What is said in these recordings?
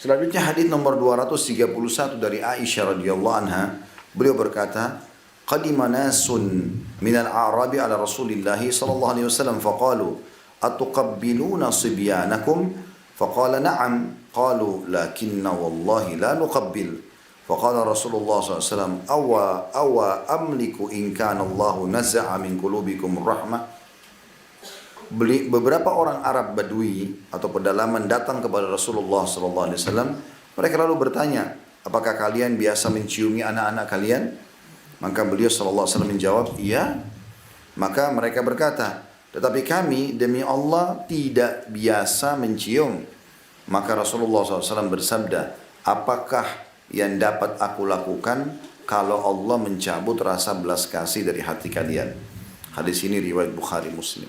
Selanjutnya hadis nomor 231 dari Aisyah radhiyallahu anha, beliau berkata, "Qadima nasun minal a'rabi ala Rasulillah sallallahu alaihi wasallam faqalu atuqabbiluna sibyanakum?" Faqala na'am. Qalu lakinna wallahi la nuqabbil. Faqala Rasulullah SAW, awa amliku in kana Allahu naza'a min qulubikum rahmah. Beberapa orang Arab Badui atau pedalaman datang kepada Rasulullah SAW. Mereka lalu bertanya, apakah kalian biasa menciumi anak-anak kalian? Maka beliau SAW menjawab, iya. Maka mereka berkata, tetapi kami demi Allah tidak biasa mencium. Maka Rasulullah SAW bersabda, apakah yang dapat aku lakukan kalau Allah mencabut rasa belas kasih dari hati kalian? Hadis ini riwayat Bukhari Muslim.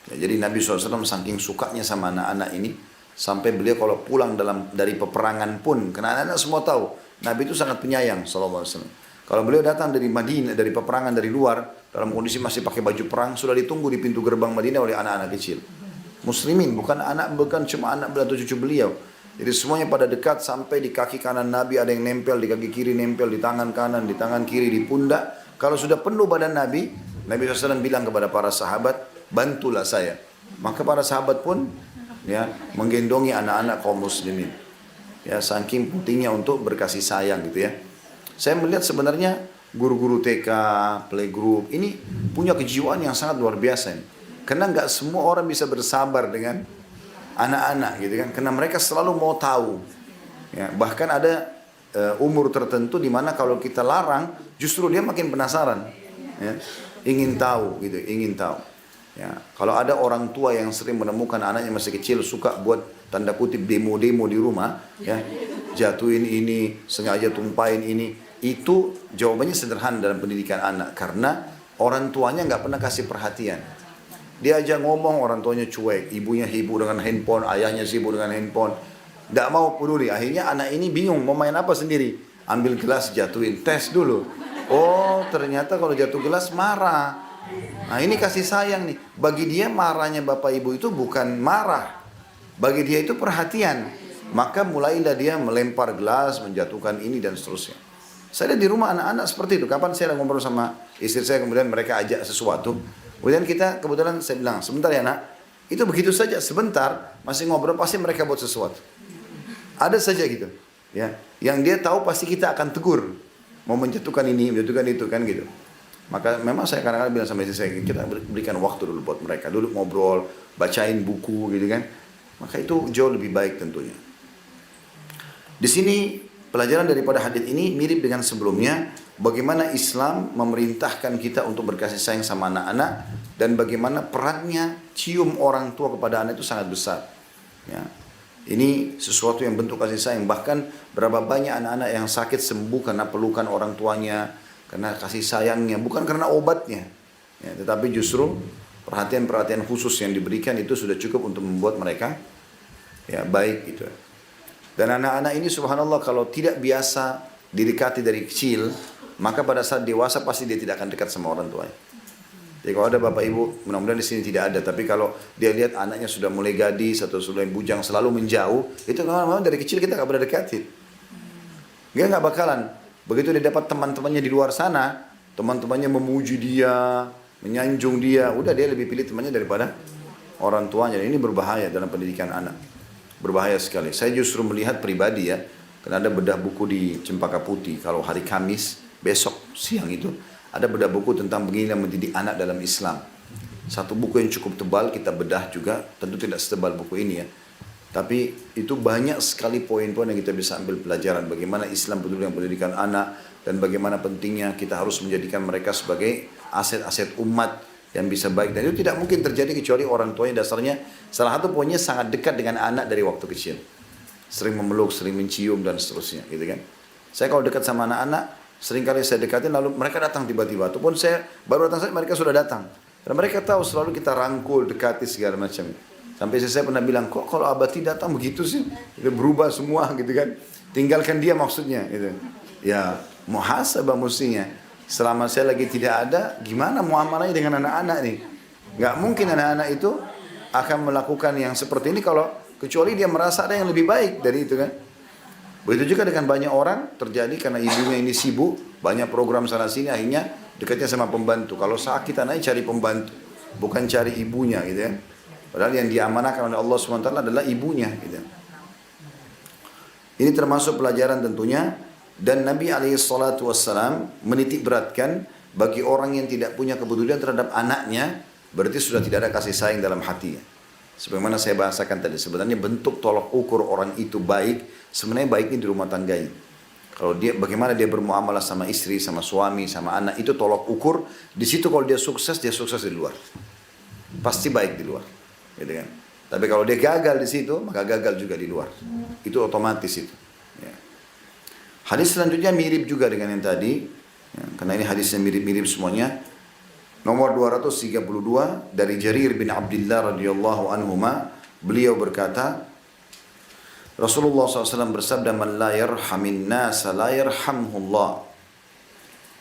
Ya, jadi Nabi SAW saking sukanya sama anak-anak ini, sampai beliau kalau pulang dari peperangan pun, karena anak-anak semua tahu, Nabi itu sangat penyayang SAW. Kalau beliau datang dari Madinah, dari peperangan dari luar, dalam kondisi masih pakai baju perang, sudah ditunggu di pintu gerbang Madinah oleh anak-anak kecil. Muslimin, bukan cuma anak atau cucu beliau. Jadi semuanya pada dekat sampai di kaki kanan Nabi ada yang nempel, di kaki kiri nempel, di tangan kanan, di tangan kiri, di pundak. Kalau sudah penuh badan Nabi, Nabi SAW bilang kepada para sahabat, bantulah saya. Maka para sahabat pun ya menggendongi anak-anak kaum muslimin. Ya, saking pentingnya untuk berkasih sayang gitu ya. Saya melihat sebenarnya guru-guru TK, playgroup ini punya kejiwaan yang sangat luar biasa ini. Karena nggak semua orang bisa bersabar dengan anak-anak gitu kan. Karena mereka selalu mau tahu. Ya, bahkan ada umur tertentu di mana kalau kita larang, justru dia makin penasaran. Ya, ingin tahu gitu, ingin tahu. Ya, kalau ada orang tua yang sering menemukan anaknya masih kecil suka buat tanda kutip demo-demo di rumah, ya, jatuhin ini, sengaja tumpahin ini, itu jawabannya sederhana dalam pendidikan anak karena orang tuanya nggak pernah kasih perhatian. Dia aja ngomong orang tuanya cuek, ibunya sibuk dengan handphone, ayahnya sibuk dengan handphone, nggak mau peduli. Akhirnya anak ini bingung mau main apa sendiri, ambil gelas jatuhin, tes dulu. Oh ternyata kalau jatuh gelas marah. Nah ini kasih sayang nih. Bagi dia marahnya bapak ibu itu bukan marah. Bagi dia itu perhatian. Maka mulailah dia melempar gelas, menjatuhkan ini dan seterusnya. Saya lihat di rumah anak-anak seperti itu. Kapan saya ngobrol sama istri saya kemudian mereka ajak sesuatu. Kemudian kebetulan saya bilang, sebentar ya nak. Itu begitu saja, sebentar masih ngobrol pasti mereka buat sesuatu. Ada saja gitu. Ya, yang dia tahu pasti kita akan tegur. Mau menjatuhkan ini, menjatuhkan itu kan gitu. Maka memang saya kadang-kadang bilang sama istri saya, kita berikan waktu dulu buat mereka, duduk ngobrol, bacain buku gitu kan. Maka itu jauh lebih baik tentunya. Di sini pelajaran daripada hadis ini mirip dengan sebelumnya, bagaimana Islam memerintahkan kita untuk berkasih sayang sama anak-anak dan bagaimana perannya cium orang tua kepada anak itu sangat besar. Ya. Ini sesuatu yang bentuk kasih sayang. Bahkan berapa banyak anak-anak yang sakit sembuh karena pelukan orang tuanya, karena kasih sayangnya, bukan karena obatnya. Ya, tetapi justru perhatian-perhatian khusus yang diberikan itu sudah cukup untuk membuat mereka ya baik gitu. Dan anak-anak ini subhanallah kalau tidak biasa didekati dari kecil, maka pada saat dewasa pasti dia tidak akan dekat sama orang tuanya. Jadi kalau ada bapak ibu, mudah-mudahan di sini tidak ada, tapi kalau dia lihat anaknya sudah mulai gadis atau sudah bujang selalu menjauh, itu memang dari kecil kita nggak pernah dekatin. Dia nggak bakalan. Begitu dia dapat teman-temannya di luar sana, teman-temannya memuji dia, menyanjung dia, udah dia lebih pilih temannya daripada orang tuanya. Ini berbahaya dalam pendidikan anak. Berbahaya sekali. Saya justru melihat pribadi ya, karena ada bedah buku di Cempaka Putih, kalau hari Kamis, besok siang itu, ada bedah buku tentang bagaimana mendidik anak dalam Islam. Satu buku yang cukup tebal, kita bedah juga, tentu tidak setebal buku ini ya. Tapi itu banyak sekali poin-poin yang kita bisa ambil pelajaran. Bagaimana Islam peduli dengan pendidikan anak, dan bagaimana pentingnya kita harus menjadikan mereka sebagai aset-aset umat yang bisa baik. Dan itu tidak mungkin terjadi kecuali orang tuanya dasarnya, salah satu poinnya sangat dekat dengan anak dari waktu kecil. Sering memeluk, sering mencium dan seterusnya gitu kan. Saya kalau dekat sama anak-anak, sering kali saya dekatin lalu mereka datang tiba-tiba. Ataupun saya baru datang saja mereka sudah datang. Dan mereka tahu selalu kita rangkul, dekati segala macam. Sampai saya pernah bilang, kok kalau abati datang begitu sih? Itu berubah semua gitu kan. Tinggalkan dia maksudnya gitu. Ya muhasabah mestinya. Selama saya lagi tidak ada, gimana muamalahnya dengan anak-anak nih? Gak mungkin anak-anak itu akan melakukan yang seperti ini kalau kecuali dia merasa ada yang lebih baik dari itu kan. Begitu juga dengan banyak orang terjadi karena ibunya ini sibuk, banyak program sana sini, akhirnya dekatnya sama pembantu. Kalau sakit anaknya cari pembantu, bukan cari ibunya gitu ya. Padahal yang diamanahkan oleh Allah SWT adalah ibunya gitu. Ini termasuk pelajaran tentunya, dan Nabi SAW menitik beratkan bagi orang yang tidak punya kepedulian terhadap anaknya, berarti sudah tidak ada kasih sayang dalam hatinya. Sebagaimana saya bahasakan tadi, sebenarnya bentuk tolak ukur orang itu baik, sebenarnya baiknya di rumah tangganya. Kalau dia, bagaimana dia bermuamalah sama istri, sama suami, sama anak, itu tolak ukur. Di situ kalau dia sukses di luar. Pasti baik di luar. Gitu kan? Tapi kalau dia gagal di situ, maka gagal juga di luar. Itu otomatis itu. Ya. Hadis selanjutnya mirip juga dengan yang tadi, ya, karena ini hadisnya mirip-mirip semuanya. Nomor 232 dari Jarir bin Abdullah radhiyallahu anhuma, beliau berkata, Rasulullah SAW bersabda, "Man la yarhamin nasa la yarhamhullah."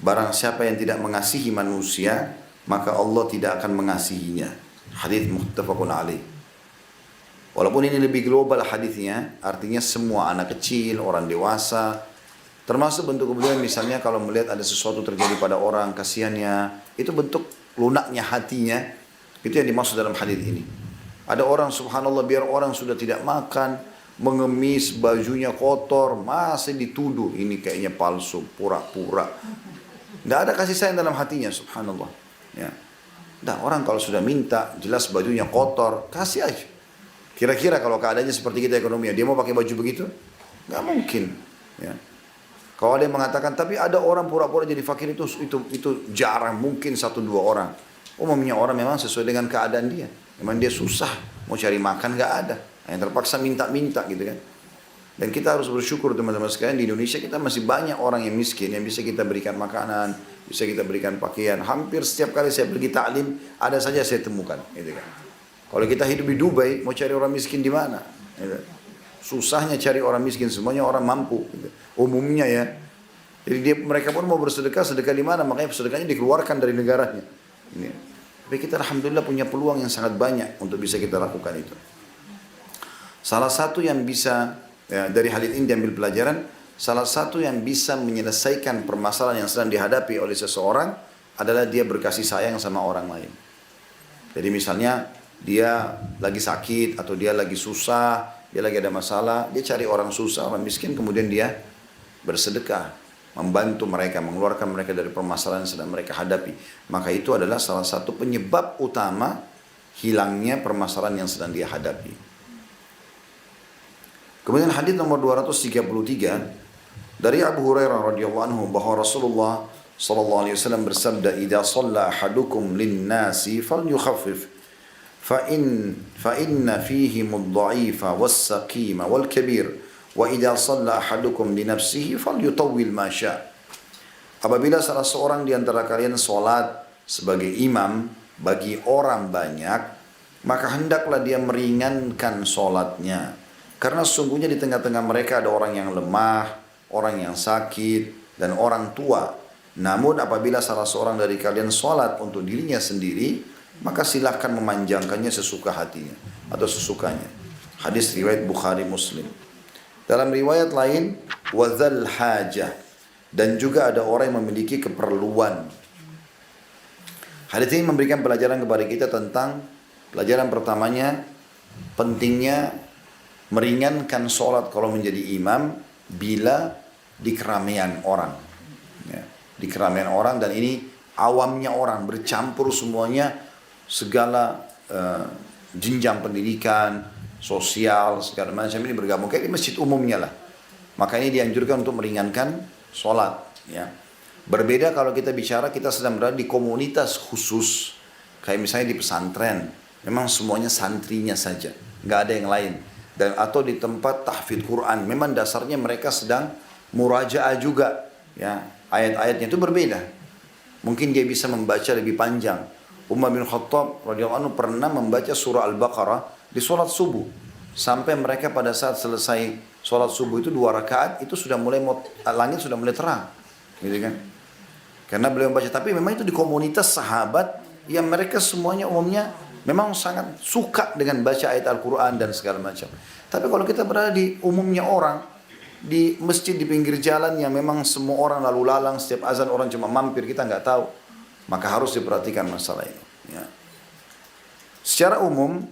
Barang siapa yang tidak mengasihi manusia, maka Allah tidak akan mengasihinya. Hadis muttafaqun alaih. Walaupun ini lebih global hadisnya, artinya semua anak kecil, orang dewasa, termasuk bentuk kepedulian. Misalnya kalau melihat ada sesuatu terjadi pada orang, kasihannya, itu bentuk lunaknya hatinya. Itu yang dimaksud dalam hadis ini. Ada orang subhanallah, biar orang sudah tidak makan, mengemis, bajunya kotor, masih dituduh ini kayaknya palsu, pura-pura. Tidak ada kasih sayang dalam hatinya, subhanallah. Ya. Nah, orang kalau sudah minta, jelas bajunya kotor, kasih aja. Kira-kira kalau keadaannya seperti kita ekonominya, dia mau pakai baju begitu? Nggak mungkin. Ya. Kalau ada yang mengatakan, tapi ada orang pura-pura jadi fakir, itu jarang, mungkin 1-2 orang. Umumnya orang memang sesuai dengan keadaan dia. Memang dia susah, mau cari makan nggak ada. Yang terpaksa minta-minta gitu kan. Dan kita harus bersyukur teman-teman sekalian, di Indonesia kita masih banyak orang yang miskin, yang bisa kita berikan makanan, bisa kita berikan pakaian. Hampir setiap kali saya pergi taklim, ada saja saya temukan. Gitu kan. Kalau kita hidup di Dubai, mau cari orang miskin di mana? Gitu. Susahnya cari orang miskin, semuanya orang mampu. Gitu. Umumnya ya. Jadi mereka pun mau bersedekah, sedekah di mana? Makanya sedekahnya dikeluarkan dari negaranya. Ini. Tapi kita alhamdulillah punya peluang yang sangat banyak untuk bisa kita lakukan itu. Salah satu yang bisa, ya, dari hadits ini diambil pelajaran, salah satu yang bisa menyelesaikan permasalahan yang sedang dihadapi oleh seseorang adalah dia berkasih sayang sama orang lain. Jadi misalnya dia lagi sakit atau dia lagi susah, dia lagi ada masalah, dia cari orang susah, orang miskin, kemudian dia bersedekah, membantu mereka, mengeluarkan mereka dari permasalahan yang sedang mereka hadapi. Maka itu adalah salah satu penyebab utama hilangnya permasalahan yang sedang dia hadapi. Kemudian hadis nomor 233 dari Abu Hurairah radhiyallahu anhu, bahwa Rasulullah sallallahu alaihi wasallam bersabda, "Idza shalla ahadukum lin-nasi falyukhaffif." فإن فيهم الضعيف والسقيم والكبير وإذا صلى أحدكم لنفسه فليطول ما شاء. Apabila salah seorang di antara kalian sholat sebagai imam bagi orang banyak, maka hendaklah dia meringankan sholatnya. Karena sesungguhnya di tengah-tengah mereka ada orang yang lemah, orang yang sakit, dan orang tua. Namun apabila salah seorang dari kalian sholat untuk dirinya sendiri, maka silahkan memanjangkannya sesuka hatinya atau sesukanya. Hadis riwayat Bukhari Muslim. Dalam riwayat lain, wadzal hajah, dan juga ada orang yang memiliki keperluan. Hadis ini memberikan pelajaran kepada kita tentang, pelajaran pertamanya, pentingnya meringankan sholat kalau menjadi imam bila di keramaian orang. Ya, di keramaian orang, dan ini awamnya orang, bercampur semuanya, segala jenjang pendidikan, sosial, segala macam ini bergabung. Kayak di masjid umumnya lah. Maka ini dianjurkan untuk meringankan sholat. Ya. Berbeda kalau kita bicara, kita sedang berada di komunitas khusus. Kayak misalnya di pesantren. Memang semuanya santrinya saja. Nggak ada yang lain. Dan atau di tempat tahfidz Quran. Memang dasarnya mereka sedang murajaah juga. Ya. Ayat-ayatnya itu berbeda. Mungkin dia bisa membaca lebih panjang. Umar bin Khattab radhiyallahu anhu pernah membaca surah Al-Baqarah di sholat subuh. Sampai mereka pada saat selesai sholat subuh itu 2 rakaat, itu sudah mulai, langit sudah mulai terang. Gitu kan? Karena beliau membaca. Tapi memang itu di komunitas sahabat yang mereka semuanya umumnya memang sangat suka dengan baca ayat Al-Quran dan segala macam. Tapi kalau kita berada di umumnya orang, di masjid di pinggir jalan yang memang semua orang lalu lalang, setiap azan orang cuma mampir, kita nggak tahu. Maka harus diperhatikan masalah ini. Ya. Secara umum,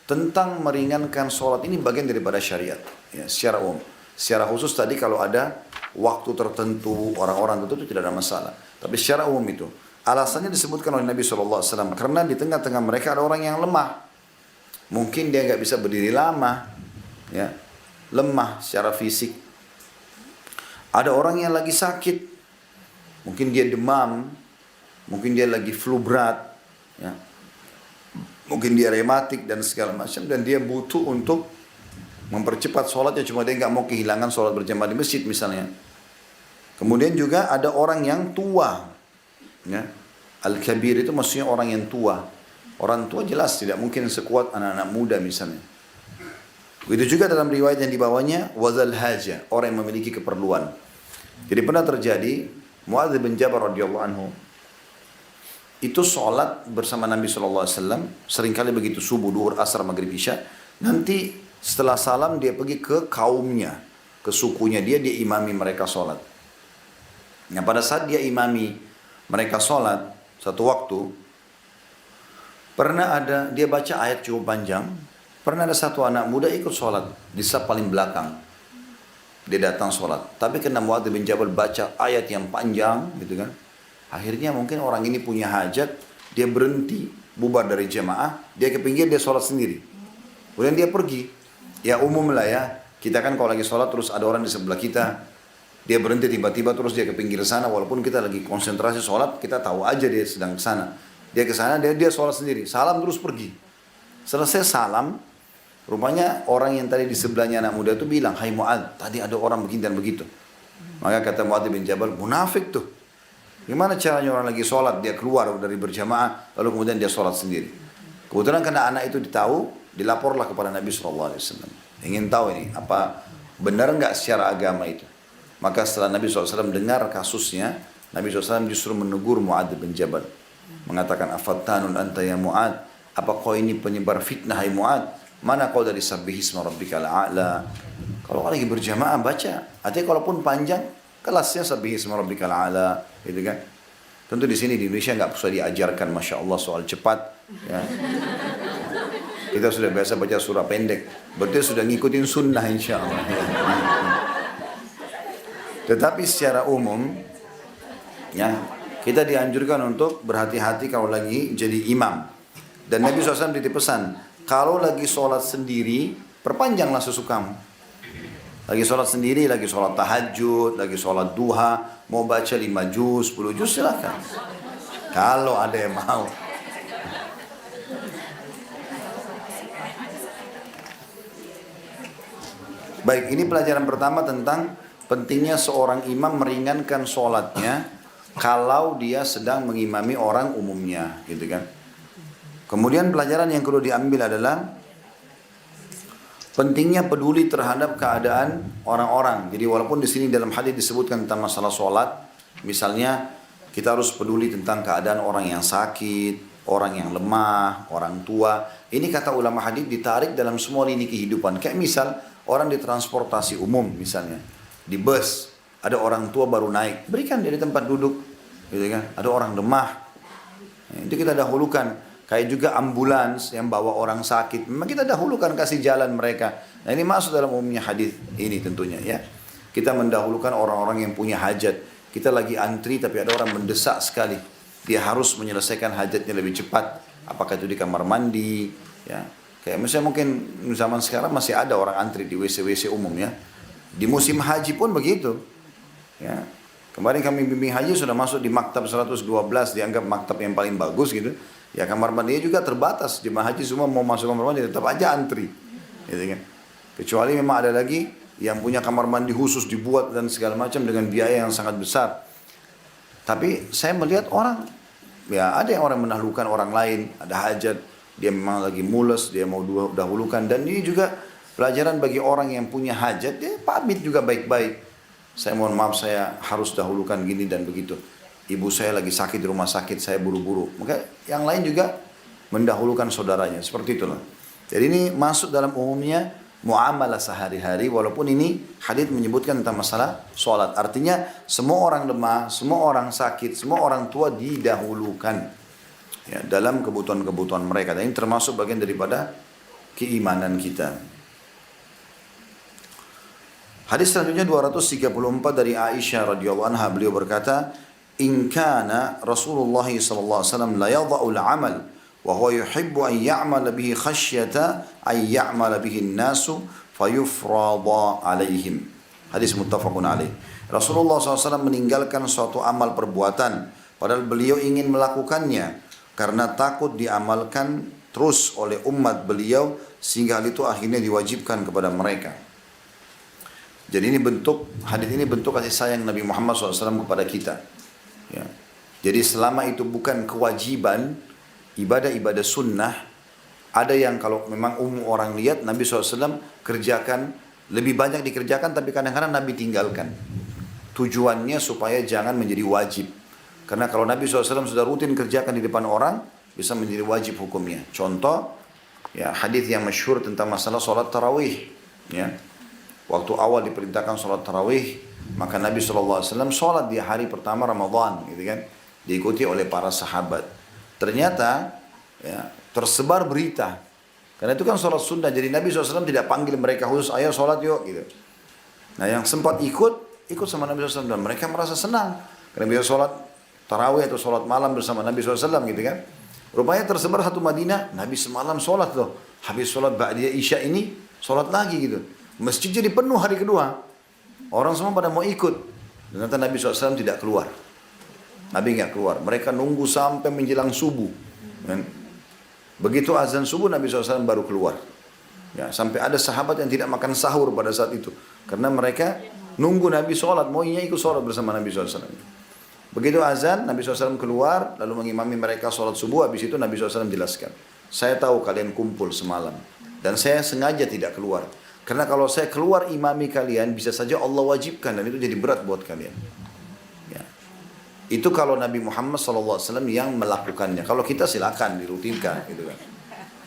tentang meringankan sholat ini bagian daripada syariat. Ya, secara umum. Secara khusus tadi kalau ada waktu tertentu, orang-orang tertentu tidak ada masalah. Tapi secara umum itu. Alasannya disebutkan oleh Nabi SAW. Karena di tengah-tengah mereka ada orang yang lemah. Mungkin dia nggak bisa berdiri lama. Ya, lemah secara fisik. Ada orang yang lagi sakit. Mungkin dia demam. Mungkin dia lagi flu berat. Ya. Mungkin dia rematik dan segala macam. Dan dia butuh untuk mempercepat sholatnya. Cuma dia nggak mau kehilangan sholat berjamaah di masjid misalnya. Kemudian juga ada orang yang tua. Ya. Al-kabir itu maksudnya orang yang tua. Orang tua jelas tidak mungkin sekuat anak-anak muda misalnya. Begitu juga dalam riwayat yang dibawanya wazal haja, orang yang memiliki keperluan. Jadi pernah terjadi Muadz bin Jabal radhiyallahu anhu itu sholat bersama Nabi SAW, seringkali begitu subuh, duhur, asar, maghrib, isya. Nanti setelah salam dia pergi ke kaumnya, ke sukunya dia imami mereka sholat. Nah pada saat dia imami mereka sholat, satu waktu, pernah ada, dia baca ayat cukup panjang, pernah ada satu anak muda ikut sholat, di saf paling belakang. Dia datang sholat, tapi kena Muadz bin Jabal baca ayat yang panjang, gitu kan. Akhirnya mungkin orang ini punya hajat, dia berhenti, bubar dari jemaah, dia ke pinggir, dia sholat sendiri. Kemudian dia pergi. Ya umum lah ya, kita kan kalau lagi sholat terus ada orang di sebelah kita, dia berhenti tiba-tiba terus dia ke pinggir sana, walaupun kita lagi konsentrasi sholat, kita tahu aja dia sedang ke sana. Dia ke sana, dia sholat sendiri, salam terus pergi. Selesai salam, rupanya orang yang tadi di sebelahnya anak muda itu bilang, "Hai Muadz, tadi ada orang begini dan begitu." Maka kata Muadz bin Jabal, "Munafik tuh. Gimana caranya orang lagi sholat, dia keluar dari berjamaah, lalu kemudian dia sholat sendiri." Kebetulan karena anak itu ditahu, dilaporlah kepada Nabi SAW. Ingin tahu ini, apa benar enggak secara agama itu. Maka setelah Nabi SAW dengar kasusnya, Nabi SAW justru menegur Muadz bin Jabal. Mengatakan, "Afattanun anta ya Muadz, apa kau ini penyebar fitnah hai Muadz? Mana kau dari sabbihisma rabbikal a'la?" Kalau lagi berjamaah baca, artinya kalaupun panjang, kelasnya sabbihisma rabbikal a'la, gitu kan. Tentu di sini di Indonesia nggak usah diajarkan, masya Allah soal cepat. Ya. Kita sudah biasa baca surah pendek, berarti sudah ngikutin sunnah insya Allah. Tetapi secara umum, ya kita dianjurkan untuk berhati-hati kalau lagi jadi imam. Dan Nabi SAW titip pesan, kalau lagi sholat sendiri, perpanjanglah sesukamu. Lagi sholat sendiri, lagi sholat tahajud, lagi sholat duha, mau baca 5 juz, 10 juz silahkan. Kalau ada yang mau. Baik, ini pelajaran pertama tentang pentingnya seorang imam meringankan sholatnya kalau dia sedang mengimami orang umumnya, gitu kan. Kemudian pelajaran yang perlu diambil adalah pentingnya peduli terhadap keadaan orang-orang. Jadi walaupun di sini dalam hadis disebutkan tentang masalah sholat, misalnya kita harus peduli tentang keadaan orang yang sakit, orang yang lemah, orang tua. Ini kata ulama hadis ditarik dalam semua lini kehidupan. Kayak misal orang di transportasi umum misalnya, di bus ada orang tua baru naik, berikan dia di tempat duduk, gitu kan. Ada orang lemah, itu kita dahulukan. Kayak juga ambulans yang bawa orang sakit, memang kita dahulukan kasih jalan mereka. Nah ini masuk dalam umumnya hadis ini tentunya ya. Kita mendahulukan orang-orang yang punya hajat. Kita lagi antri tapi ada orang mendesak sekali. Dia harus menyelesaikan hajatnya lebih cepat. Apakah itu di kamar mandi, ya. Kayak misalnya mungkin zaman sekarang masih ada orang antri di WC-WC umum ya. Di musim haji pun begitu. Ya. Kemarin kami bimbing haji sudah masuk di maktab 112, dianggap maktab yang paling bagus gitu. Ya kamar mandinya juga terbatas, jemaah haji semua mau masuk kamar mandi tetap aja antri, gitu kan. Kecuali memang ada lagi yang punya kamar mandi khusus dibuat dan segala macam dengan biaya yang sangat besar. Tapi saya melihat orang, ya ada yang orang menaklukkan orang lain, ada hajat, dia memang lagi mules, dia mau dahulukan. Dan ini juga pelajaran bagi orang yang punya hajat, dia pamit juga baik-baik. Saya mohon maaf, saya harus dahulukan gini dan begitu. Ibu saya lagi sakit di rumah sakit, saya buru-buru. Maka yang lain juga mendahulukan saudaranya, seperti itulah. Jadi ini masuk dalam umumnya muamalah sehari-hari, walaupun ini hadits menyebutkan tentang masalah sholat. Artinya semua orang lemah, semua orang sakit, semua orang tua didahulukan ya, dalam kebutuhan-kebutuhan mereka. Dan ini termasuk bagian daripada keimanan kita. Hadis selanjutnya 234 dari Aisyah radhiyallahu anha, beliau berkata, "In kana Rasulullah sallallahu alaihi wasallam la yadha'u al-'amal wa huwa yuhibbu an ya'mala bihi khasyata an ya'mala bihi an-nasu fayufrada 'alaihim." Hadis muttafaqun alaih. Rasulullah SAW meninggalkan suatu amal perbuatan padahal beliau ingin melakukannya karena takut diamalkan terus oleh umat beliau sehingga hal itu akhirnya diwajibkan kepada mereka. Jadi ini hadis ini bentuk kasih sayang Nabi Muhammad SAW kepada kita. Ya. Jadi selama itu bukan kewajiban, ibadah-ibadah sunnah, ada yang kalau memang umum orang lihat Nabi SAW kerjakan, lebih banyak dikerjakan tapi kadang-kadang Nabi tinggalkan. Tujuannya supaya jangan menjadi wajib. Karena kalau Nabi SAW sudah rutin kerjakan di depan orang, bisa menjadi wajib hukumnya. Contoh, ya hadis yang masyhur tentang masalah sholat tarawih. Ya. Waktu awal diperintahkan sholat tarawih, maka Nabi SAW sholat di hari pertama Ramadan, gitu kan, diikuti oleh para sahabat. Ternyata ya, tersebar berita, karena itu kan sholat sunnah, jadi Nabi SAW tidak panggil mereka khusus, ayo sholat yuk, gitu. Nah yang sempat ikut sama Nabi SAW, dan mereka merasa senang, karena bisa sholat tarawih atau sholat malam bersama Nabi SAW, gitu kan. Rupanya tersebar satu Madinah, Nabi semalam sholat loh, habis sholat ba'diyah Isya ini, sholat lagi gitu. Masjid jadi penuh hari kedua. Orang semua pada mau ikut. Ternyata Nabi SAW tidak keluar. Nabi nggak keluar. Mereka nunggu sampai menjelang subuh. Begitu azan subuh Nabi SAW baru keluar. Ya, sampai ada sahabat yang tidak makan sahur pada saat itu. Karena mereka nunggu Nabi sholat. Maunya ikut sholat bersama Nabi SAW. Begitu azan Nabi SAW keluar. Lalu mengimami mereka sholat subuh. Habis itu Nabi SAW jelaskan. Saya tahu kalian kumpul semalam. Dan saya sengaja tidak keluar. Karena kalau saya keluar imami kalian, bisa saja Allah wajibkan dan itu jadi berat buat kalian. Ya. Itu kalau Nabi Muhammad SAW yang melakukannya. Kalau kita silakan dirutinkan, gitu kan.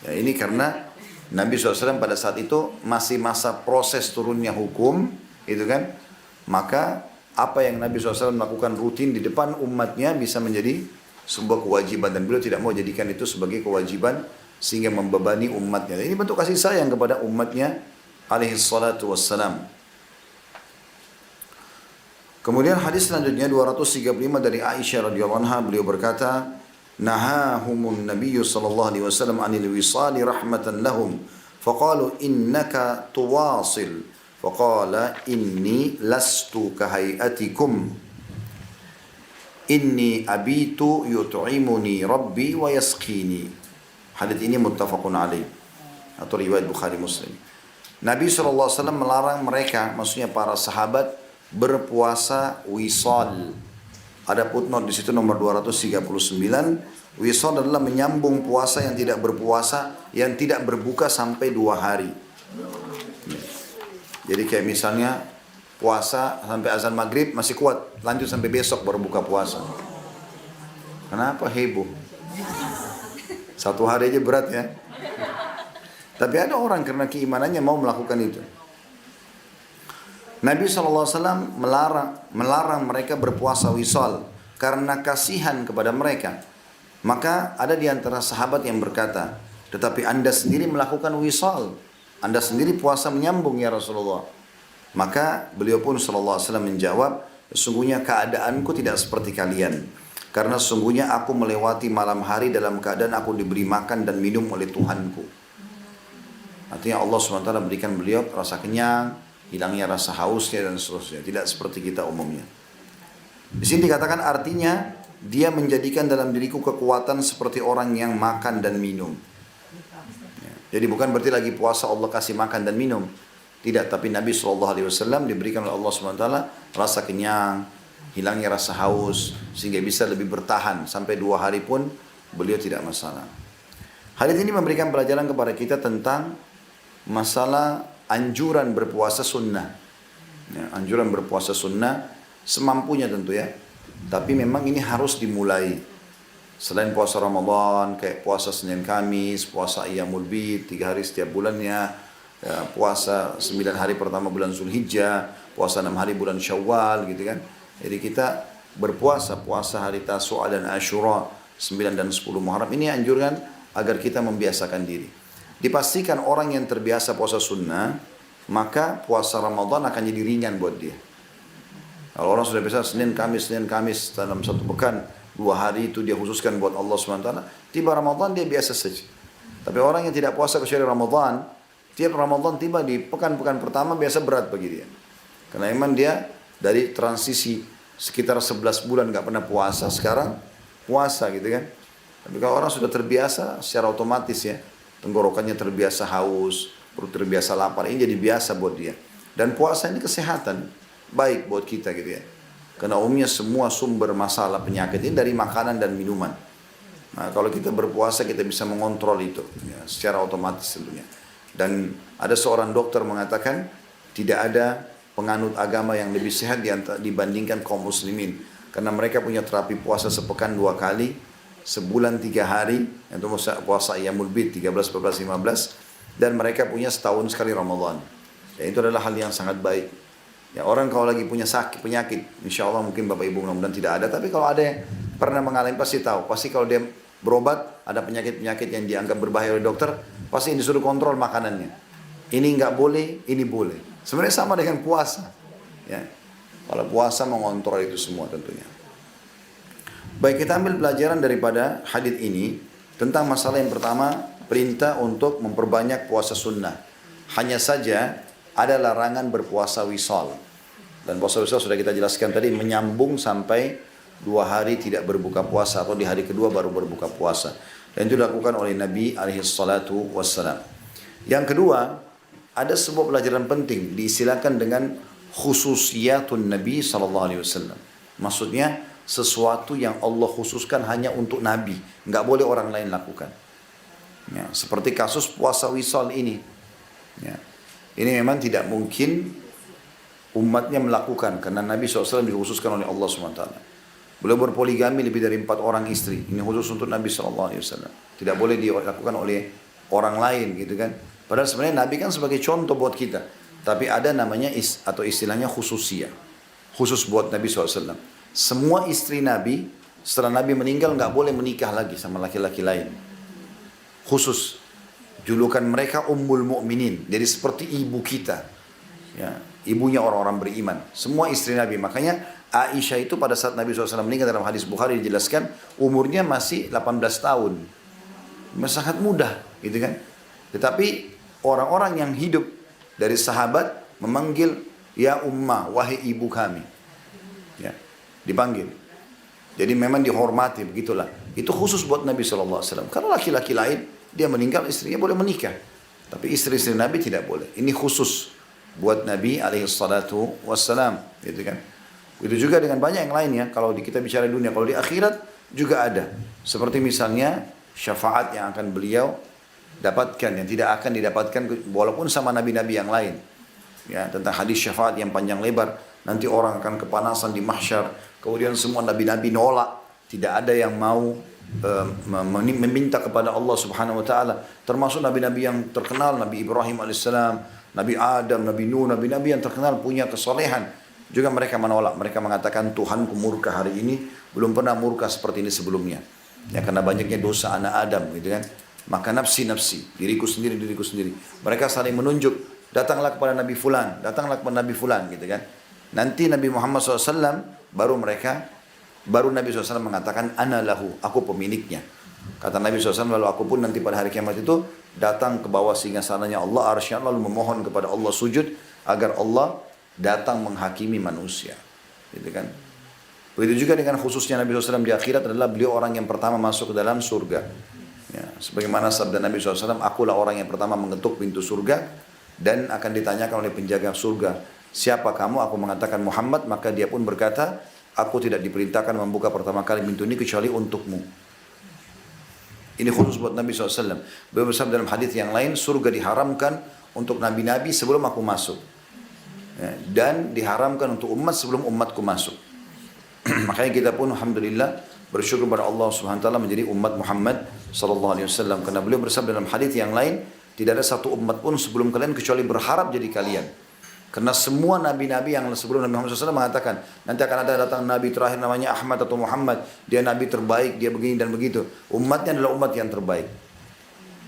Ya, ini karena Nabi SAW pada saat itu masih masa proses turunnya hukum, gitu kan. Maka apa yang Nabi SAW melakukan rutin di depan umatnya bisa menjadi sebuah kewajiban dan beliau tidak mau jadikan itu sebagai kewajiban sehingga membebani umatnya. Dan ini bentuk kasih sayang kepada umatnya alaihi salatu wassalam. Kemudian hadis selanjutnya 235 dari Aisyah radhiyallahu anha, beliau berkata, "Nahahumun Nabiy sallallahu alaihi wasallam 'anil wisali rahmatan lahum, faqalu innaka tuwasil, faqala inni lastu kahayatikum, inni abitu yut'imuni rabbi wa yasqini." Hadis ini muttafaqun alaih atau riwayat Bukhari Muslim. Nabi SAW melarang mereka, maksudnya para sahabat, berpuasa wisal. Ada footnote di situ nomor 239. Wisal adalah menyambung puasa yang tidak berpuasa, yang tidak berbuka sampai 2 hari. Jadi kayak misalnya puasa sampai azan maghrib masih kuat, lanjut sampai besok baru buka puasa. Kenapa heboh? 1 hari aja berat ya. Tapi ada orang karena keimanannya mau melakukan itu. Nabi SAW melarang mereka berpuasa wisal karena kasihan kepada mereka. Maka ada di antara sahabat yang berkata, tetapi anda sendiri melakukan wisal, anda sendiri puasa menyambung ya Rasulullah. Maka beliau pun SAW menjawab, sesungguhnya keadaanku tidak seperti kalian. Karena sesungguhnya aku melewati malam hari dalam keadaan aku diberi makan dan minum oleh Tuhanku. Artinya Allah SWT berikan beliau rasa kenyang, hilangnya rasa hausnya dan seterusnya. Tidak seperti kita umumnya. Di sini dikatakan artinya dia menjadikan dalam diriku kekuatan seperti orang yang makan dan minum. Ya. Jadi bukan berarti lagi puasa Allah kasih makan dan minum. Tidak, tapi Nabi SAW diberikan oleh Allah SWT rasa kenyang, hilangnya rasa haus, sehingga bisa lebih bertahan. Sampai 2 hari pun beliau tidak masalah. Hadis ini memberikan pelajaran kepada kita tentang masalah anjuran berpuasa sunnah. Ya, anjuran berpuasa sunnah semampunya tentu ya. Tapi memang ini harus dimulai. Selain puasa Ramadan, kayak puasa Senin Kamis, puasa Ayyamul Bid, 3 hari setiap bulannya, puasa 9 hari pertama bulan Zulhijjah, puasa 6 hari bulan Syawal gitu kan. Jadi kita berpuasa, puasa hari Tasu'a dan Asyura 9 dan 10 Muharram ini anjurkan agar kita membiasakan diri. Dipastikan orang yang terbiasa puasa sunnah, maka puasa Ramadan akan jadi ringan buat dia. Kalau orang sudah biasa Senin Kamis dalam satu pekan, 2 hari itu dia khususkan buat Allah SWT, tiba Ramadan dia biasa saja. Tapi orang yang tidak puasa kecuali Ramadan, tiap Ramadan tiba di pekan-pekan pertama biasa berat bagi dia. Karena memang dia dari transisi sekitar 11 bulan nggak pernah puasa, sekarang puasa gitu kan. Tapi kalau orang sudah terbiasa secara otomatis ya, tenggorokannya terbiasa haus, perut terbiasa lapar, ini jadi biasa buat dia. Dan puasa ini kesehatan, baik buat kita gitu ya. Karena umumnya semua sumber masalah penyakit ini dari makanan dan minuman. Nah kalau kita berpuasa kita bisa mengontrol itu ya, secara otomatis tentunya. Dan ada seorang dokter mengatakan tidak ada penganut agama yang lebih sehat dibandingkan kaum muslimin. Karena mereka punya terapi puasa sepekan 2 kali, sebulan 3 hari, itu puasa Ayyamul Bid 13, 14, 15, dan mereka punya setahun sekali Ramadan. Dan itu adalah hal yang sangat baik. Ya, orang kalau lagi punya sakit, penyakit, insya Allah mungkin Bapak Ibu mudah-mudahan tidak ada, tapi kalau ada yang pernah mengalami pasti tahu. Pasti kalau dia berobat, ada penyakit-penyakit yang dianggap berbahaya oleh dokter, pasti disuruh kontrol makanannya. Ini nggak boleh, ini boleh. Sebenarnya sama dengan puasa. Ya. Kalau puasa mengontrol itu semua tentunya. Baik, kita ambil pelajaran daripada hadits ini tentang masalah yang pertama, perintah untuk memperbanyak puasa sunnah. Hanya saja ada larangan berpuasa wisal. Dan puasa wisal sudah kita jelaskan tadi, menyambung sampai 2 hari tidak berbuka puasa atau di hari kedua baru berbuka puasa. Dan itu dilakukan oleh Nabi alaihissalatu wassalam. Yang kedua, ada sebuah pelajaran penting diistilahkan dengan khususiyatun Nabi sallallahu alaihi wasallam. Maksudnya sesuatu yang Allah khususkan hanya untuk Nabi, nggak boleh orang lain lakukan. Ya, seperti kasus puasa wisal ini. Ya, ini memang tidak mungkin umatnya melakukan karena Nabi SAW dikhususkan oleh Allah SWT. Beliau berpoligami lebih dari 4 orang istri. Ini khusus untuk Nabi SAW. Tidak boleh dilakukan oleh orang lain gitu kan. Padahal sebenarnya Nabi kan sebagai contoh buat kita. Tapi ada namanya atau istilahnya khususiyah. Khusus buat Nabi SAW. Semua istri Nabi setelah Nabi meninggal nggak boleh menikah lagi sama laki-laki lain. Khusus. Julukan mereka Ummul Mukminin. Jadi seperti ibu kita. Ya, ibunya orang-orang beriman. Semua istri Nabi. Makanya Aisyah itu pada saat Nabi SAW meninggal dalam hadis Bukhari dijelaskan umurnya masih 18 tahun. Masih sangat muda gitu kan. Tetapi orang-orang yang hidup dari sahabat memanggil ya ummah, wahai ibu kami. Ya, dipanggil. Jadi memang dihormati begitulah. Itu khusus buat Nabi SAW. Kalau laki-laki lain dia meninggal istrinya boleh menikah. Tapi istri-istri Nabi tidak boleh. Ini khusus buat Nabi alaihissalatu wassalam. Gitu kan. Itu juga dengan banyak yang lainnya. Kalau kita bicara dunia, kalau di akhirat juga ada. Seperti misalnya syafaat yang akan beliau dapatkan, yang tidak akan didapatkan walaupun sama nabi-nabi yang lain. Ya, tentang hadis syafaat yang panjang lebar. Nanti orang akan kepanasan di mahsyar. Kemudian semua nabi-nabi nolak. Tidak ada yang mau meminta kepada Allah Subhanahu wa taala. Termasuk nabi-nabi yang terkenal, Nabi Ibrahim alaihissalam, Nabi Adam, Nabi Nuh, nabi-nabi yang terkenal punya kesolehan. Juga mereka menolak. Mereka mengatakan Tuhanku murka hari ini, belum pernah murka seperti ini sebelumnya. Ya, karena banyaknya dosa anak Adam gitu kan. Maka nafsi, diriku sendiri. Mereka saling menunjuk, datanglah kepada Nabi Fulan, datanglah kepada Nabi Fulan gitu kan. Nanti Nabi Muhammad SAW baru Nabi SAW mengatakan ana lahu, aku pemiliknya. Kata Nabi SAW, lalu aku pun nanti pada hari kiamat itu datang ke bawah singgasananya Allah, arsy Allah, lalu memohon kepada Allah sujud agar Allah datang menghakimi manusia. Gitu kan. Begitu juga dengan khususnya Nabi SAW di akhirat adalah beliau orang yang pertama masuk ke dalam surga. Ya, sebagaimana sabda Nabi SAW, akulah orang yang pertama mengetuk pintu surga dan akan ditanyakan oleh penjaga surga, siapa kamu? Aku mengatakan Muhammad, maka dia pun berkata, aku tidak diperintahkan membuka pertama kali pintu ini kecuali untukmu. Ini khusus buat Nabi SAW. Beliau bersabda dalam hadis yang lain, surga diharamkan untuk nabi-nabi sebelum aku masuk. Ya, dan diharamkan untuk umat sebelum umatku masuk. Makanya kita pun alhamdulillah bersyukur kepada Allah Subhanahu wa taala menjadi umat Muhammad sallallahu alaihi wasallam karena beliau bersabda dalam hadis yang lain, tidak ada satu umat pun sebelum kalian kecuali berharap jadi kalian. Karena semua nabi-nabi yang sebelum Nabi Muhammad SAW mengatakan, nanti akan ada datang nabi terakhir namanya Ahmad atau Muhammad, dia nabi terbaik, dia begini dan begitu. Umatnya adalah umat yang terbaik.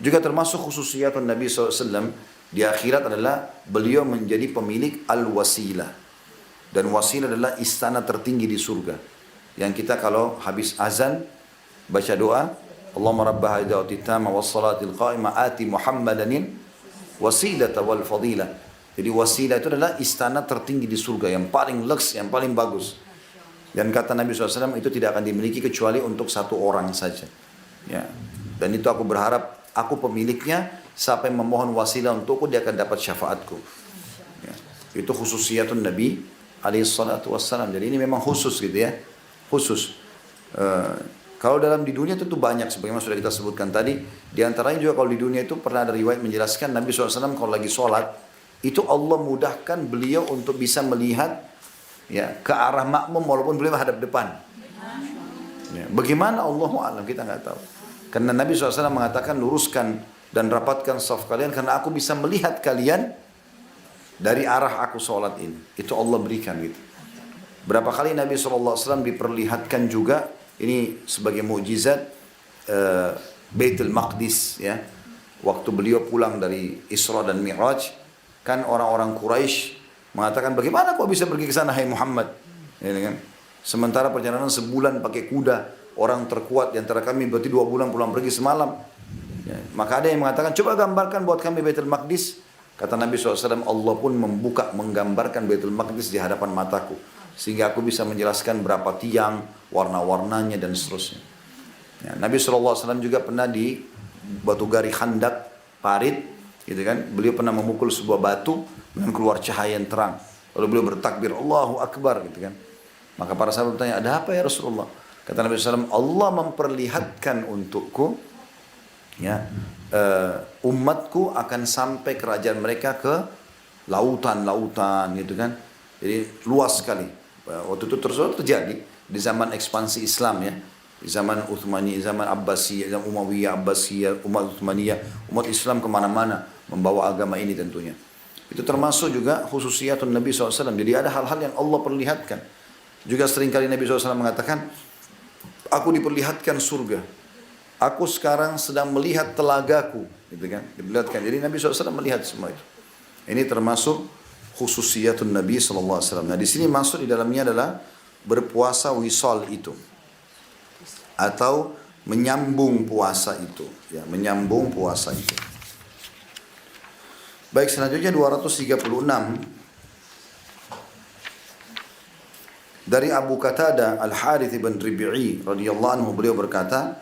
Juga termasuk khususiyatun Nabi SAW di akhirat adalah beliau menjadi pemilik al-wasilah. Dan wasilah adalah istana tertinggi di surga. Yang kita kalau habis azan baca doa, Allahumma rabba hadawati tama wassalatil qa'ima ati Muhammadanin wasilata wal fadilah. Jadi wasilah itu adalah istana tertinggi di surga yang paling leks, yang paling bagus. Dan kata Nabi SAW itu tidak akan dimiliki kecuali untuk satu orang saja. Ya. Dan itu aku berharap aku pemiliknya, siapa yang memohon wasilah untukku dia akan dapat syafaatku. Ya. Itu khususiyatun Nabi SAW. Jadi ini memang khusus gitu ya, khusus. Kalau dalam di dunia tentu banyak sebagaimana sudah kita sebutkan tadi. Di antaranya juga kalau di dunia itu pernah ada riwayat menjelaskan Nabi SAW kalau lagi sholat itu Allah mudahkan beliau untuk bisa melihat ya ke arah makmum walaupun beliau hadap depan. Ya, bagaimana Allahu a'lam kita nggak tahu. Karena Nabi SAW mengatakan luruskan dan rapatkan saf kalian karena aku bisa melihat kalian dari arah aku sholat ini. Itu Allah berikan gitu. Berapa kali Nabi SAW diperlihatkan juga ini sebagai mukjizat Baitul Maqdis ya. Waktu beliau pulang dari Isra dan Mi'raj, kan orang-orang Quraisy mengatakan bagaimana kau bisa pergi ke sana hai Muhammad? Ya, kan? Sementara perjalanan sebulan pakai kuda, orang terkuat di antara kami berarti 2 bulan pulang pergi semalam. Ya, maka ada yang mengatakan coba gambarkan buat kami Baitul Maqdis. Kata Nabi SAW, Allah pun menggambarkan Baitul Maqdis di hadapan mataku. Sehingga aku bisa menjelaskan berapa tiang, warna-warnanya dan seterusnya. Ya, Nabi SAW juga pernah di batu gari Khandak, parit, gitu kan? Beliau pernah memukul sebuah batu dengan keluar cahaya yang terang. Lalu beliau bertakbir, Allahu Akbar, gitu kan? Maka para sahabat bertanya, ada apa ya Rasulullah? Kata Nabi SAW, Allah memperlihatkan untukku, ya, umatku akan sampai kerajaan mereka ke lautan-lautan, gitu kan? Jadi luas sekali. Waktu itu terus terjadi di zaman ekspansi Islam ya. Di zaman Utsmani, zaman Abbasiyah, zaman Umayyah, Abbasiyah, umat Utsmaniyah, umat Islam kemana-mana membawa agama ini tentunya. Itu termasuk juga khususiyatun Nabi SAW. Jadi ada hal-hal yang Allah perlihatkan. Juga seringkali Nabi SAW mengatakan, aku diperlihatkan surga. Aku sekarang sedang melihat telagaku. Gitu kan? Diperlihatkan. Jadi Nabi SAW melihat semua itu. Ini termasuk khususiyatun Nabi SAW. Nah di sini masuk di dalamnya adalah berpuasa wisal itu. Atau menyambung puasa itu ya, menyambung puasa itu. Baik, selanjutnya 236 dari Abu Qatadah Al-Harith bin Rabi'i radhiyallahu anhu, beliau berkata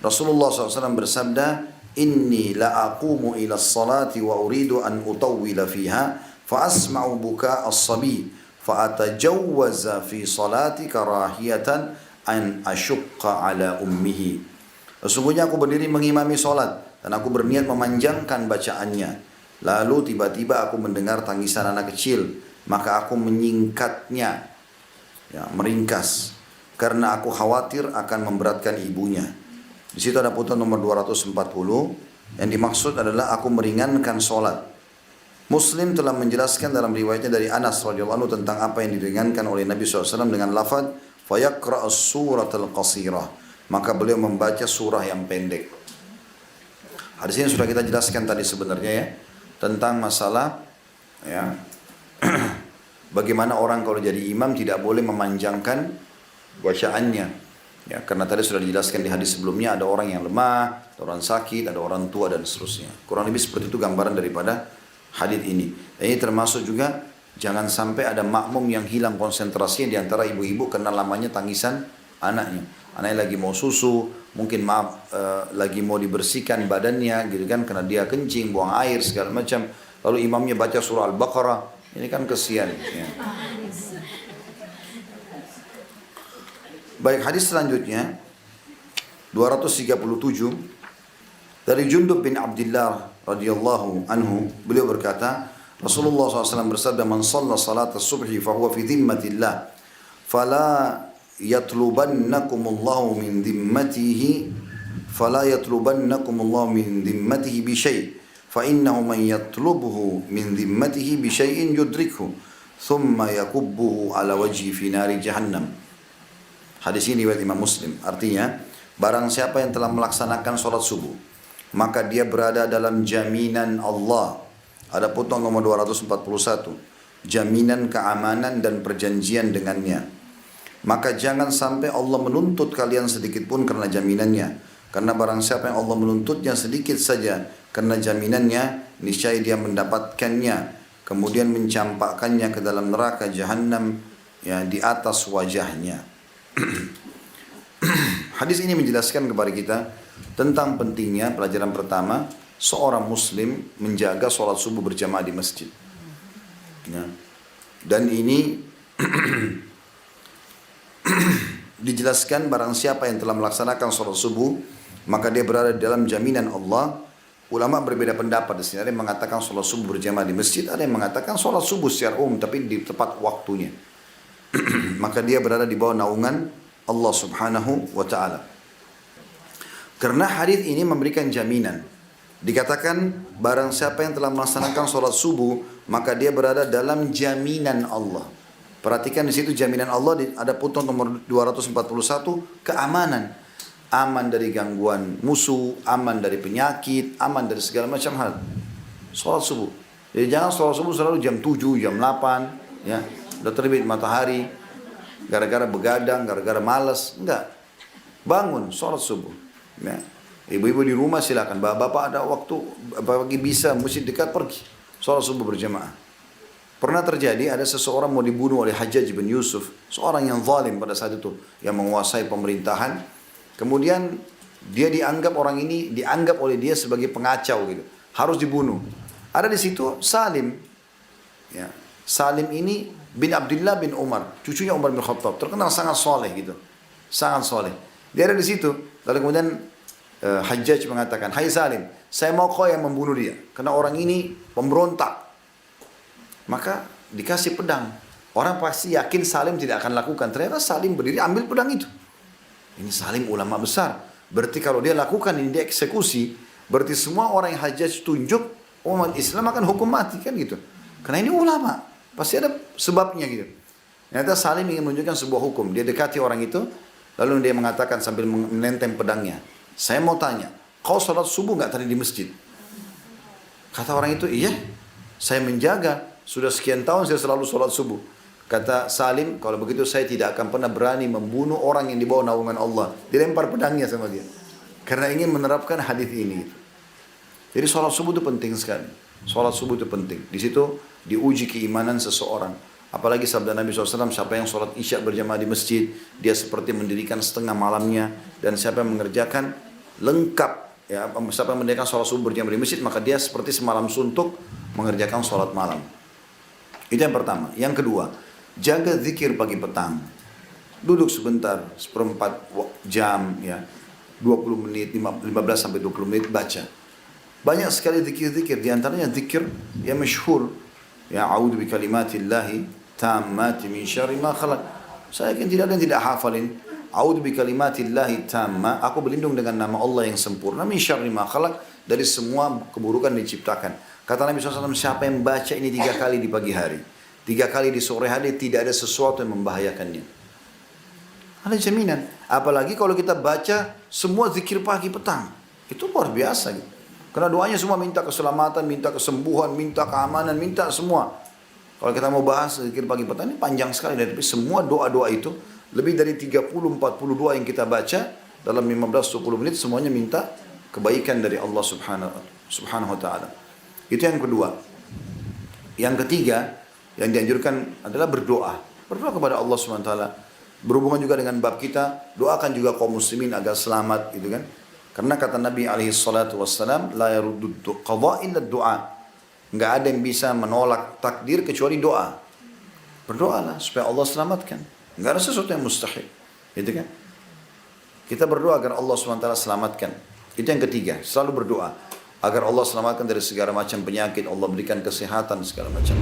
Rasulullah SAW bersabda, inni la aqumu ila as-salati wa uridu an utawwila fiha fa asma'u buka as-sabi fa atajawwaza fi salati karahiyatan an asyukka ala ummihi. Sesungguhnya aku berdiri mengimami solat dan aku berniat memanjangkan bacaannya. Lalu tiba-tiba aku mendengar tangisan anak kecil, maka aku menyingkatnya, ya, meringkas, karena aku khawatir akan memberatkan ibunya. Di situ ada putusan nomor 240 yang dimaksud adalah aku meringankan solat. Muslim telah menjelaskan dalam riwayatnya dari Anas radhiyallahu anhu tentang apa yang diringankan oleh Nabi SAW dengan lafaz fayaqra'us suratul qasirah, maka beliau membaca surah yang pendek. Hadis ini sudah kita jelaskan tadi sebenarnya ya, tentang masalah ya bagaimana orang kalau jadi imam tidak boleh memanjangkan bacaannya. Ya, karena tadi sudah dijelaskan di hadis sebelumnya ada orang yang lemah, ada orang sakit, ada orang tua dan seterusnya. Kurang lebih seperti itu gambaran daripada hadis ini. Dan ini termasuk juga jangan sampai ada makmum yang hilang konsentrasinya di antara ibu-ibu karena lamanya tangisan anaknya. Anaknya lagi mau susu, mungkin lagi mau dibersihkan badannya gitu kan karena dia kencing, buang air segala macam. Lalu imamnya baca surah Al-Baqarah, ini kan kesian. Ya. Baik, hadis selanjutnya 237 dari Jundub bin Abdullah radhiyallahu anhu, beliau berkata Rasulullah SAW bersabda, man shalla salat as-subhi fahuwa fi dhimmatillah fala yatlubannakumullahu min dhimmatihi bi syai' فإنه من يطلبه من ذمته بشيء يدركه ثم يكبه على وجهه في نار جهنم. Hadis ini riwayat Imam Muslim. Artinya, barang siapa yang telah melaksanakan sholat subuh, maka dia berada dalam jaminan Allah. Ada potong nomor 241. Jaminan keamanan dan perjanjian dengannya. Maka jangan sampai Allah menuntut kalian sedikit pun karena jaminannya. Karena barang siapa yang Allah menuntutnya sedikit saja karena jaminannya, niscaya dia mendapatkannya, kemudian mencampakkannya ke dalam neraka jahanam, ya, di atas wajahnya. Hadis ini menjelaskan kepada kita tentang pentingnya pelajaran pertama, seorang muslim menjaga sholat subuh berjamaah di masjid. Ya. Dan ini dijelaskan barang siapa yang telah melaksanakan sholat subuh, maka dia berada dalam jaminan Allah. Ulama berbeda pendapat di sini. Ada yang mengatakan sholat subuh berjamaah di masjid, ada yang mengatakan sholat subuh secara umum tapi di tepat waktunya. Maka dia berada di bawah naungan Allah Subhanahu wa ta'ala. Karena hadis ini memberikan jaminan. Dikatakan barang siapa yang telah melaksanakan sholat subuh, maka dia berada dalam jaminan Allah. Perhatikan di situ jaminan Allah, ada putong nomor 241, keamanan. Aman dari gangguan musuh, aman dari penyakit, aman dari segala macam hal. Sholat subuh. Jadi jangan sholat subuh selalu jam 7, jam 8, ya. Udah terbit matahari, gara-gara begadang, gara-gara malas. Enggak. Bangun, sholat subuh. Ya. Ibu-ibu di rumah silakan. Bapak-bapak ada waktu, pagi bisa, masjid dekat, pergi. Sholat subuh berjamaah. Pernah terjadi ada seseorang mau dibunuh oleh Hajjaj bin Yusuf. Seorang yang zalim pada saat itu. Yang menguasai pemerintahan. Kemudian dia dianggap, orang ini dianggap oleh dia sebagai pengacau gitu. Harus dibunuh. Ada di situ Salim. Ya. Salim ini bin Abdullah bin Umar, cucunya Umar bin Khattab, terkenal sangat soleh gitu, sangat soleh. Dia ada di situ. Lalu kemudian Hajjaj mengatakan, hai Salim, saya mau kau yang membunuh dia, karena orang ini pemberontak. Maka dikasih pedang. Orang pasti yakin Salim tidak akan lakukan. Ternyata Salim berdiri ambil pedang itu. Ini Salim ulama besar. Berarti kalau dia lakukan ini, dia eksekusi, berarti semua orang yang Hajjaj tunjuk, umat Islam akan hukum mati kan gitu. Karena ini ulama. Pasti ada sebabnya gitu. Ternyata Salim ingin menunjukkan sebuah hukum. Dia dekati orang itu, lalu dia mengatakan sambil menenteng pedangnya, saya mau tanya, kau sholat subuh nggak tadi di masjid? Kata orang itu, iya, saya menjaga. Sudah sekian tahun saya selalu sholat subuh. Kata Salim, kalau begitu saya tidak akan pernah berani membunuh orang yang di bawah naungan Allah. Dilempar pedangnya sama dia. Karena ingin menerapkan hadis ini. Jadi sholat subuh itu penting sekali. Sholat subuh itu penting. Di situ diuji keimanan seseorang. Apalagi sabda Nabi SAW, siapa yang sholat isya berjamaah di masjid, dia seperti mendirikan setengah malamnya. Dan siapa yang mengerjakan lengkap, ya, siapa yang mendirikan sholat subuh berjamaah di masjid, maka dia seperti semalam suntuk mengerjakan sholat malam. Itu yang pertama. Yang kedua, jaga zikir pagi petang. Duduk sebentar, seperempat jam, ya, 20 menit, 15 sampai 20 menit baca. Banyak sekali zikir-zikir, di antaranya zikir yang masyhur, ya, a'udzu bikalimatillahi tammati min syarri ma khalaq. Saya yakin tidak ada yang tidak hafalin. A'udzu bikalimatillahi tamma, aku berlindung dengan nama Allah yang sempurna, min syarri ma khalaq, dari semua keburukan yang diciptakan. Kata Nabi SAW, siapa yang baca ini 3 kali di pagi hari, 3 kali di sore hari, tidak ada sesuatu yang membahayakannya. Ada jaminan. Apalagi kalau kita baca semua zikir pagi petang, itu luar biasa gitu. Karena doanya semua minta keselamatan, minta kesembuhan, minta keamanan, minta semua. Kalau kita mau bahas zikir pagi petang ini panjang sekali. Tapi semua doa-doa itu, lebih dari 30-40 doa yang kita baca dalam 15-20 menit, semuanya minta kebaikan dari Allah Subhanahu wa ta'ala. Itu yang kedua. Yang ketiga, yang dianjurkan adalah berdoa. Berdoa kepada Allah Subhanahu wa ta'ala. Berhubungan juga dengan bab kita, doakan juga kaum muslimin agar selamat gitu kan. Karena kata Nabi alaihi salatu wassalam, la yaruddu qadha illa du'a. Enggak ada yang bisa menolak takdir kecuali doa. Berdoalah supaya Allah selamatkan. Enggak ada sesuatu yang mustahil. Gitu kan? Kita berdoa agar Allah SWT selamatkan. Itu yang ketiga, selalu berdoa agar Allah selamatkan dari segala macam penyakit, Allah berikan kesehatan segala macam.